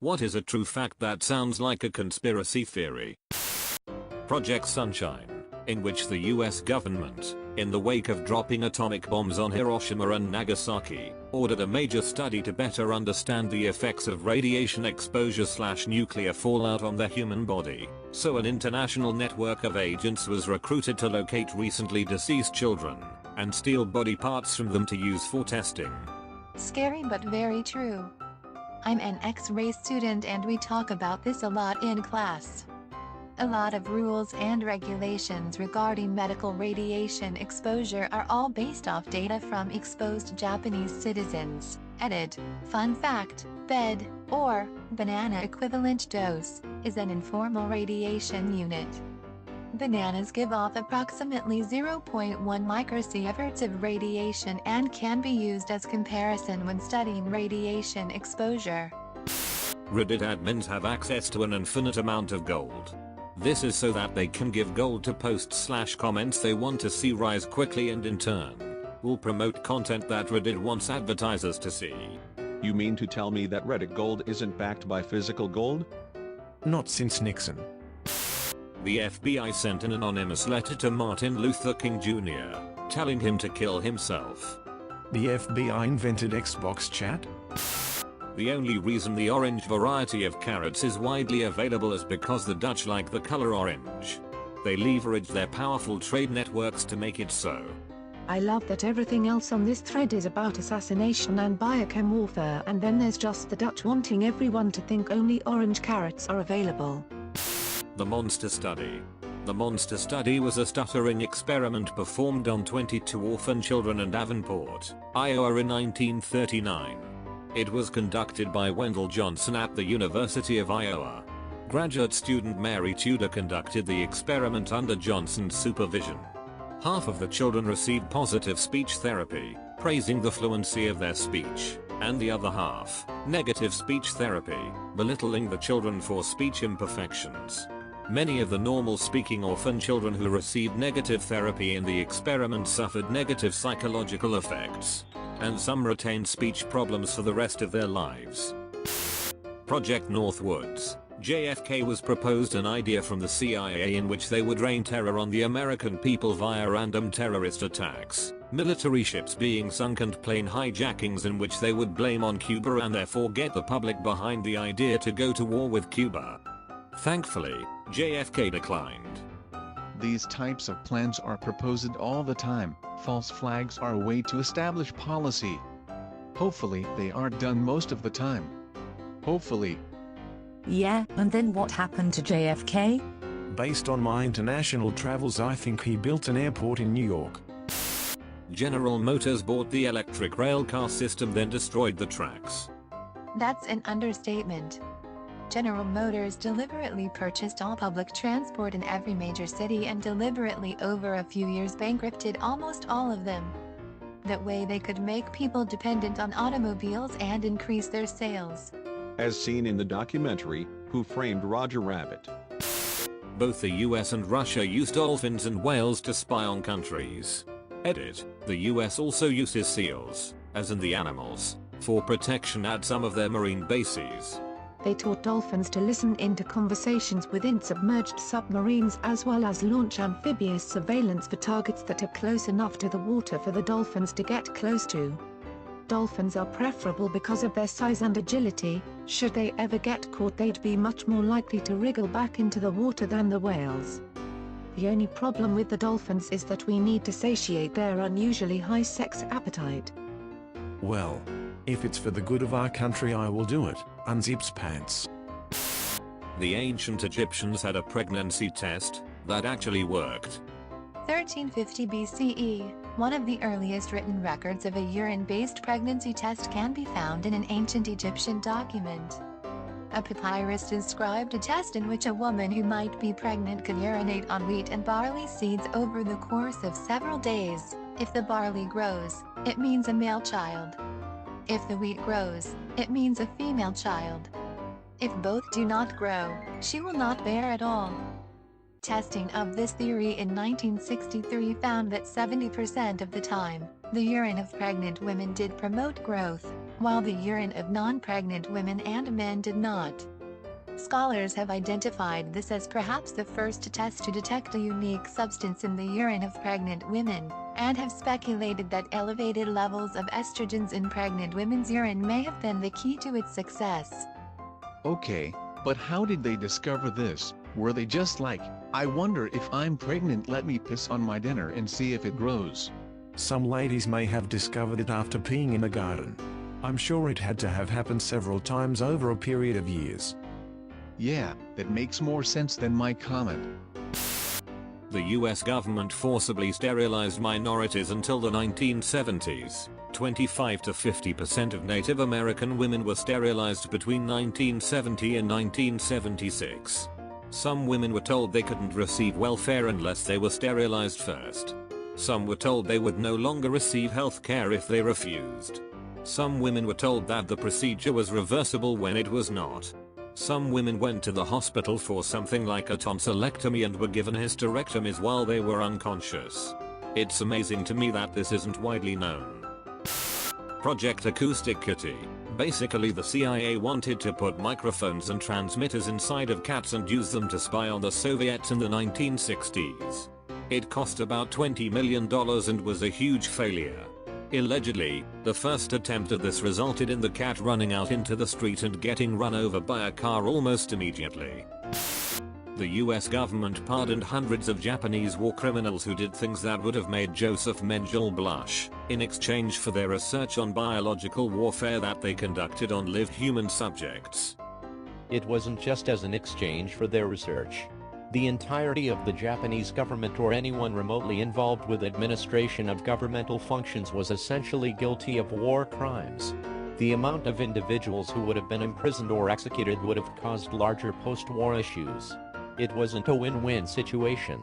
What is a true fact that sounds like a conspiracy theory? Project Sunshine, in which the US government, in the wake of dropping atomic bombs on Hiroshima and Nagasaki, ordered a major study to better understand the effects of radiation exposure/nuclear fallout on the human body. So an international network of agents was recruited to locate recently deceased children and steal body parts from them to use for testing. Scary but very true. I'm an X-ray student and we talk about this a lot in class. A lot of rules and regulations regarding medical radiation exposure are all based off data from exposed Japanese citizens. Edit. Fun fact, BED, or banana equivalent dose, is an informal radiation unit. Bananas give off approximately 0.1 microsieverts of radiation and can be used as comparison when studying radiation exposure. Reddit admins have access to an infinite amount of gold. This is so that they can give gold to posts/comments they want to see rise quickly and in turn will promote content that Reddit wants advertisers to see. You mean to tell me that Reddit gold isn't backed by physical gold? Not since Nixon. The FBI sent an anonymous letter to Martin Luther King Jr., telling him to kill himself. The FBI invented Xbox chat? The only reason the orange variety of carrots is widely available is because the Dutch like the color orange. They leverage their powerful trade networks to make it so. I love that everything else on this thread is about assassination and biochem warfare, and then there's just the Dutch wanting everyone to think only orange carrots are available. The Monster Study. The Monster Study was a stuttering experiment performed on 22 orphan children in Davenport, Iowa in 1939. It was conducted by Wendell Johnson at the University of Iowa. Graduate student Mary Tudor conducted the experiment under Johnson's supervision. Half of the children received positive speech therapy, praising the fluency of their speech, and the other half, negative speech therapy, belittling the children for speech imperfections. Many of the normal speaking orphan children who received negative therapy in the experiment suffered negative psychological effects, and some retained speech problems for the rest of their lives. Project Northwoods. JFK was proposed an idea from the CIA in which they would rain terror on the American people via random terrorist attacks, military ships being sunk and plane hijackings in which they would blame on Cuba and therefore get the public behind the idea to go to war with Cuba. Thankfully, JFK declined. These types of plans are proposed all the time. False flags are a way to establish policy. Hopefully they are done most of the time. Hopefully. Yeah, and then what happened to JFK? Based on my international travels, I think he built an airport in New York. General Motors bought the electric rail car system, then destroyed the tracks. That's an understatement. General Motors deliberately purchased all public transport in every major city and deliberately over a few years bankrupted almost all of them. That way they could make people dependent on automobiles and increase their sales. As seen in the documentary, Who Framed Roger Rabbit? Both the US and Russia use dolphins and whales to spy on countries. Edit. The US also uses seals, as in the animals, for protection at some of their marine bases. They taught dolphins to listen into conversations within submerged submarines as well as launch amphibious surveillance for targets that are close enough to the water for the dolphins to get close to. Dolphins are preferable because of their size and agility. Should they ever get caught, they'd be much more likely to wriggle back into the water than the whales. The only problem with the dolphins is that we need to satiate their unusually high sex appetite. Well, if it's for the good of our country, I will do it. Unzips pants. The ancient Egyptians had a pregnancy test that actually worked. 1350 BCE, one of the earliest written records of a urine-based pregnancy test can be found in an ancient Egyptian document. A papyrus described a test in which a woman who might be pregnant could urinate on wheat and barley seeds over the course of several days. If the barley grows, it means a male child. If the wheat grows, it means a female child. If both do not grow, she will not bear at all. Testing of this theory in 1963 found that 70% of the time, the urine of pregnant women did promote growth. while the urine of non-pregnant women and men did not. Scholars have identified this as perhaps the first test to detect a unique substance in the urine of pregnant women, and have speculated that elevated levels of estrogens in pregnant women's urine may have been the key to its success. Okay, but how did they discover this? Were they just like, I wonder if I'm pregnant, let me piss on my dinner and see if it grows? Some ladies may have discovered it after peeing in a garden. I'm sure it had to have happened several times over a period of years. Yeah, that makes more sense than my comment. The US government forcibly sterilized minorities until the 1970s. 25 to 50% of Native American women were sterilized between 1970 and 1976. Some women were told they couldn't receive welfare unless they were sterilized first. Some were told they would no longer receive health care if they refused. Some women were told that the procedure was reversible when it was not. Some women went to the hospital for something like a tonsillectomy and were given hysterectomies while they were unconscious. It's amazing to me that this isn't widely known. Project Acoustic Kitty. Basically, the CIA wanted to put microphones and transmitters inside of cats and use them to spy on the Soviets in the 1960s. It cost about $20 million and was a huge failure. Allegedly, the first attempt at this resulted in the cat running out into the street and getting run over by a car almost immediately. The US government pardoned hundreds of Japanese war criminals who did things that would have made Joseph Mengele blush, in exchange for their research on biological warfare that they conducted on live human subjects. It wasn't just as an exchange for their research. The entirety of the Japanese government or anyone remotely involved with administration of governmental functions was essentially guilty of war crimes. The amount of individuals who would have been imprisoned or executed would have caused larger post-war issues. It wasn't a win-win situation.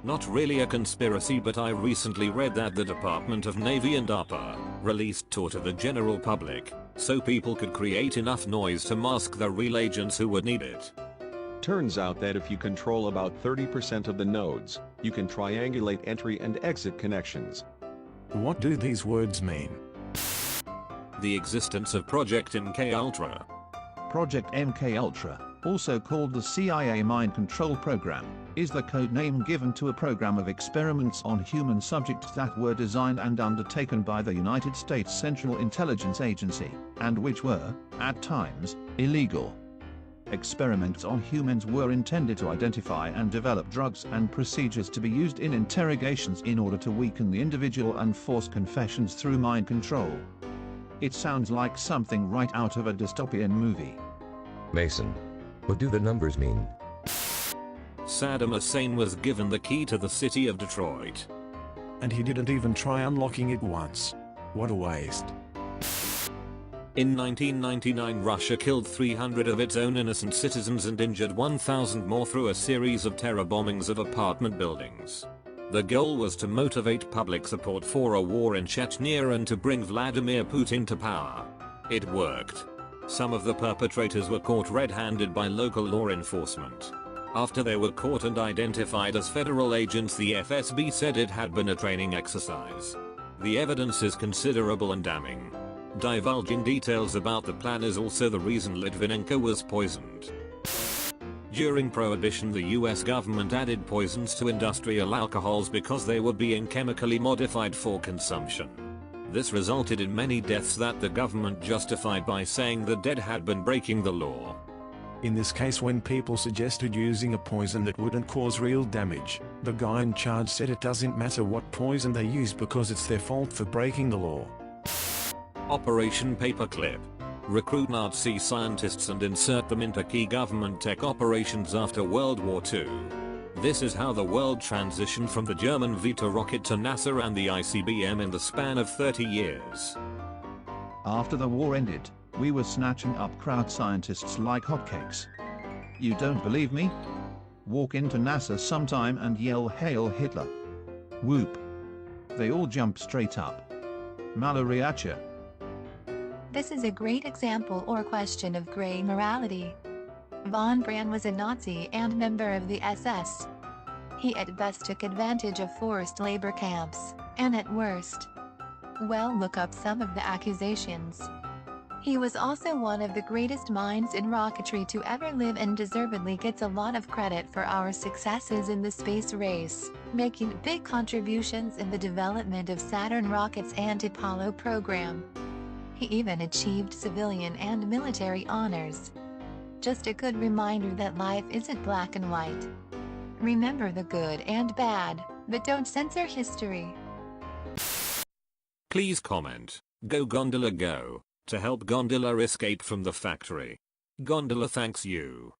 Not really a conspiracy, but I recently read that the Department of Navy and DARPA released Tor to the general public, so people could create enough noise to mask the real agents who would need it. Turns out that if you control about 30% of the nodes, you can triangulate entry and exit connections. What do these words mean? The existence of Project MKUltra. Project MKUltra, also called the CIA Mind Control Program, is the code name given to a program of experiments on human subjects that were designed and undertaken by the United States Central Intelligence Agency, and which were, at times, illegal. Experiments on humans were intended to identify and develop drugs and procedures to be used in interrogations in order to weaken the individual and force confessions through mind control. It sounds like something right out of a dystopian movie. Mason, what do the numbers mean? Saddam Hussein was given the key to the city of Detroit. And he didn't even try unlocking it once. What a waste. In 1999, Russia killed 300 of its own innocent citizens and injured 1,000 more through a series of terror bombings of apartment buildings. The goal was to motivate public support for a war in Chechnya and to bring Vladimir Putin to power. It worked. Some of the perpetrators were caught red-handed by local law enforcement. After they were caught and identified as federal agents, the FSB said it had been a training exercise. The evidence is considerable and damning. Divulging details about the plan is also the reason Litvinenko was poisoned. During Prohibition, the US government added poisons to industrial alcohols because they were being chemically modified for consumption. This resulted in many deaths that the government justified by saying the dead had been breaking the law. In this case, when people suggested using a poison that wouldn't cause real damage, the guy in charge said it doesn't matter what poison they use because it's their fault for breaking the law. Operation Paperclip. Recruit Nazi scientists and insert them into key government tech operations after World War II. This is how the world transitioned from the German Vita rocket to NASA and the ICBM in the span of 30 years. After the war ended, we were snatching up crowd scientists like hotcakes. You don't believe me? Walk into NASA sometime and yell "Hail Hitler." Whoop. They all jump straight up. Malariacha. This is a great example or question of gray morality. Von Braun was a Nazi and member of the SS. He at best took advantage of forced labor camps, and at worst, Well, look up some of the accusations. He was also one of the greatest minds in rocketry to ever live and deservedly gets a lot of credit for our successes in the space race, making big contributions in the development of Saturn rockets and Apollo program. He even achieved civilian and military honors. Just a good reminder that life isn't black and white. Remember the good and bad, but don't censor history. Please comment, "Go Gondola go," to help Gondola escape from the factory. Gondola thanks you.